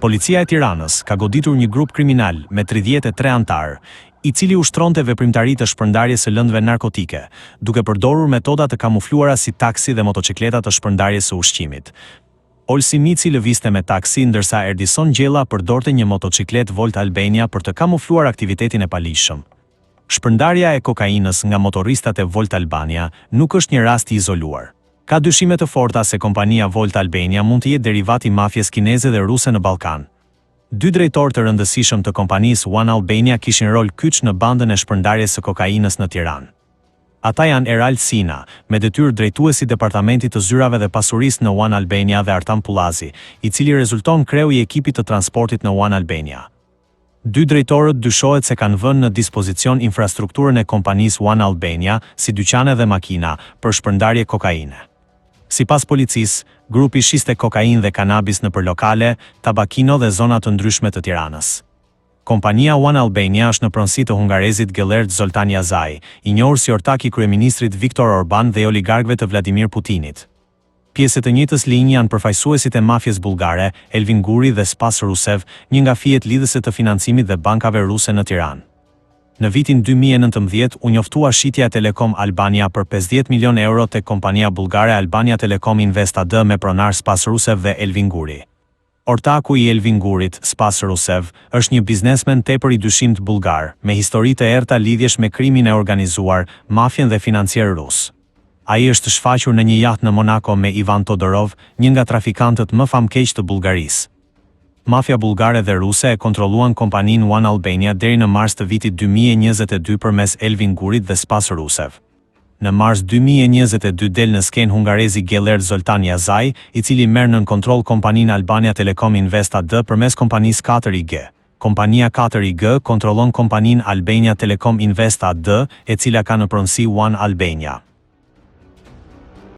Policia e Tiranës ka goditur një grup kriminal me 33 antar, i cili ushtronte veprimtari të shpërndarjes së lëndëve narkotike, duke përdorur metoda të kamufluara si taksi dhe motocikleta të shpërndarjes së ushqimit. Olsi Mici lëvizte me taksi ndërsa Erdison Gjella përdorte një motociklet Volt Albania për të kamufluar aktivitetin e palishëm. Shpërndarja e kokainës nga motoristat e Volt Albania nuk është një rast i izoluar. Ka dyshime të forta se kompania Volt Albania mund të jetë derivati mafjes kineze dhe ruse në Ballkan. Dy drejtorë të rëndësishëm të kompanisë One Albania kishin rol kyç në bandën e shpërndarjes së kokainës në Tiranë. Ata janë Eral Sina, me detyrë drejtuesi departamentit të zyrave dhe pasurisë në One Albania dhe Artan Pullazi, i cili rezulton kreu i ekipit të transportit në One Albania. Dy drejtorët dyshohet se kanë vënë në dispozicion infrastrukturën e kompanisë One Albania, si dyqane dhe makina, për shpërndarje kokaine. Sipas policisë, grupi shiste kokainë dhe kanabis nëpër lokale, tabakino dhe zona të ndryshme të Tiranës. Kompania One Albania është në pronësi të hungarezit Gellert Zoltan Yazaj, i njohur si ortak i kryeministrit Viktor Orban dhe oligarkëve të Vladimir Putinit. Pjesë të njëjtës linjë janë përfaqësuesit e mafjes bullgare, Elvin Guri dhe Spas Rusev, një nga fijet lidhëse të financimit dhe bankave ruse në Tiranë. Në vitin 2019 u njoftua shitja e Telekom Albania për 50 milion euro tek kompania bullgare Albania Telekom Invest AD me pronar Spas Rusev dhe Elvin Guri. Ortaku i Elvin Gurit, Spas Rusev, është një biznesmen tepër i dyshimt bullgar, me histori të errta lidhjesh me krimin e organizuar, mafjen dhe financier rus. Ai është shfaqur në një jahtë në Monaco me Ivan Todorov, një nga trafikantët më famkeq të Bullgarisë. Mafia bullgare dhe ruse e kontrolluan kompaninë One Albania deri në mars të vitit 2022 përmes Elvin Gurit dhe Spas Rusev. Në mars 2022 del në skenë hungarezi Gellert Zoltan Yazaj, i cili merr nën kontroll kompaninë Albania Telekom Invest AD përmes kompanisë 4IG. Kompania 4IG kontrollon kompaninë Albania Telekom Invest AD, e cila ka në pronësi One Albania.